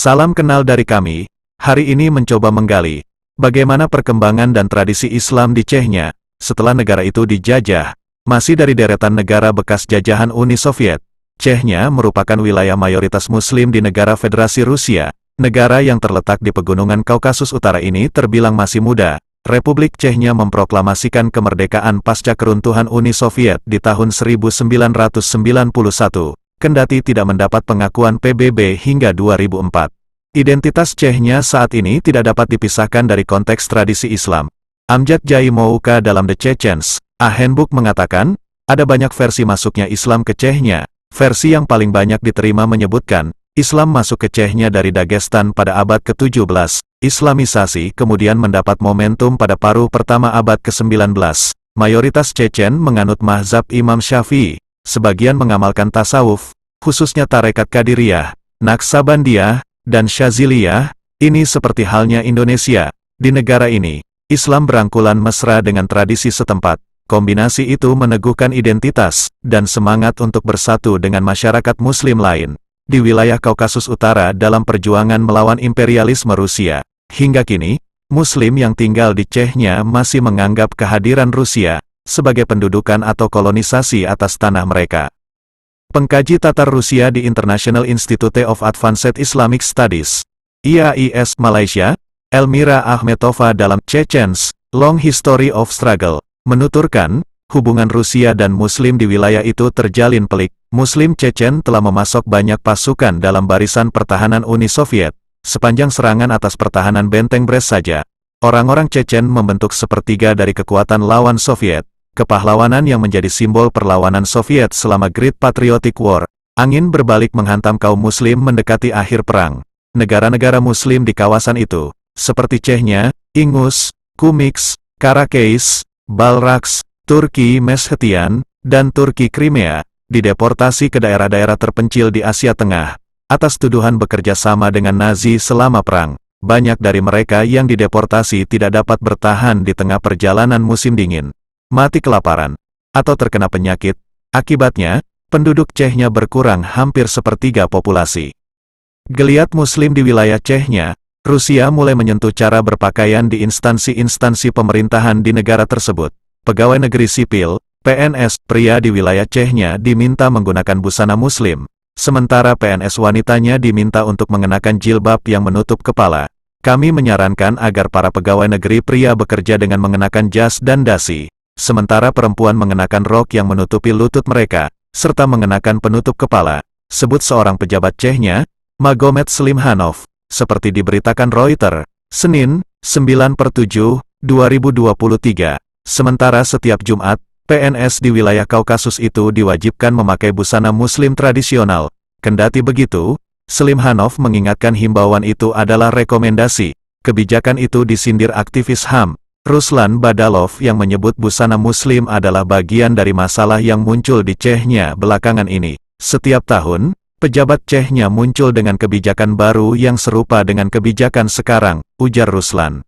Salam kenal dari kami, hari ini mencoba menggali bagaimana perkembangan dan tradisi Islam di Chechnya setelah negara itu dijajah. Masih dari deretan negara bekas jajahan Uni Soviet, Chechnya merupakan wilayah mayoritas Muslim di negara Federasi Rusia. Negara yang terletak di pegunungan Kaukasus Utara ini terbilang masih muda. Republik Chechnya memproklamasikan kemerdekaan pasca keruntuhan Uni Soviet di tahun 1991. Kendati tidak mendapat pengakuan PBB hingga 2004. Identitas Chechnya saat ini tidak dapat dipisahkan dari konteks tradisi Islam. Amjad Jaimouka dalam The Chechens, A Handbook mengatakan, ada banyak versi masuknya Islam ke Chechnya. Versi yang paling banyak diterima menyebutkan, Islam masuk ke Chechnya dari Dagestan pada abad ke-17. Islamisasi kemudian mendapat momentum pada paruh pertama abad ke-19. Mayoritas Chechen menganut mazhab Imam Syafi'i. Sebagian mengamalkan tasawuf, khususnya tarekat Qadiriyah, Naqsabandiyah, dan Syaziliyah. Ini seperti halnya Indonesia. Di negara ini, Islam berangkulan mesra dengan tradisi setempat. Kombinasi itu meneguhkan identitas dan semangat untuk bersatu dengan masyarakat Muslim lain di wilayah Kaukasus Utara dalam perjuangan melawan imperialisme Rusia. Hingga kini, Muslim yang tinggal di Chechnya masih menganggap kehadiran Rusia sebagai pendudukan atau kolonisasi atas tanah mereka. Pengkaji Tatar Rusia di International Institute of Advanced Islamic Studies, IAIS Malaysia, Elmira Ahmetova dalam Chechens, Long History of Struggle, menuturkan, hubungan Rusia dan Muslim di wilayah itu terjalin pelik. Muslim Chechen telah memasok banyak pasukan dalam barisan pertahanan Uni Soviet. Sepanjang serangan atas pertahanan benteng Brest saja, orang-orang Chechen membentuk sepertiga dari kekuatan lawan Soviet. Kepahlawanan yang menjadi simbol perlawanan Soviet selama Great Patriotic War. Angin berbalik menghantam kaum Muslim mendekati akhir perang. Negara-negara Muslim di kawasan itu, seperti Chechnya, Ingus, Kumyks, Karakais, Balraks, Turki Meshetian, dan Turki Crimea, dideportasi ke daerah-daerah terpencil di Asia Tengah, atas tuduhan bekerja sama dengan Nazi selama perang. Banyak dari mereka yang dideportasi tidak dapat bertahan di tengah perjalanan musim dingin, mati kelaparan, atau terkena penyakit. Akibatnya, penduduk Chechnya berkurang hampir sepertiga populasi. Geliat Muslim di wilayah Chechnya, Rusia mulai menyentuh cara berpakaian di instansi-instansi pemerintahan di negara tersebut. Pegawai negeri sipil, PNS, pria di wilayah Chechnya diminta menggunakan busana Muslim, sementara PNS wanitanya diminta untuk mengenakan jilbab yang menutup kepala. Kami menyarankan agar para pegawai negeri pria bekerja dengan mengenakan jas dan dasi, sementara perempuan mengenakan rok yang menutupi lutut mereka, serta mengenakan penutup kepala, sebut seorang pejabat Chechnya, Magomed Slimhanov, seperti diberitakan Reuters, Senin, 9/7, 2023. Sementara setiap Jumat, PNS di wilayah Kaukasus itu diwajibkan memakai busana Muslim tradisional. Kendati begitu, Slimhanov mengingatkan himbauan itu adalah rekomendasi. Kebijakan itu disindir aktivis HAM, Ruslan Badalov yang menyebut busana Muslim adalah bagian dari masalah yang muncul di Chechnya belakangan ini. Setiap tahun, pejabat Chechnya muncul dengan kebijakan baru yang serupa dengan kebijakan sekarang, ujar Ruslan.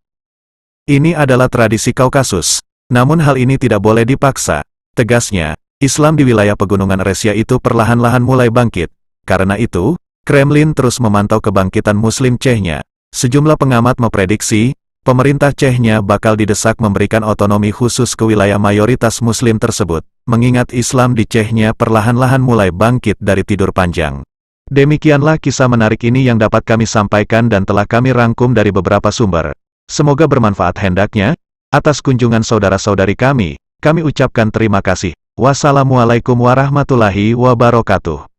Ini adalah tradisi Kaukasus. Namun hal ini tidak boleh dipaksa. Tegasnya, Islam di wilayah pegunungan Rusia itu perlahan-lahan mulai bangkit. Karena itu, Kremlin terus memantau kebangkitan Muslim Chechnya. Sejumlah pengamat memprediksi, pemerintah Chechnya bakal didesak memberikan otonomi khusus ke wilayah mayoritas Muslim tersebut, mengingat Islam di Chechnya perlahan-lahan mulai bangkit dari tidur panjang. Demikianlah kisah menarik ini yang dapat kami sampaikan dan telah kami rangkum dari beberapa sumber. Semoga bermanfaat. Hendaknya, atas kunjungan saudara-saudari kami ucapkan terima kasih. Wassalamualaikum warahmatullahi wabarakatuh.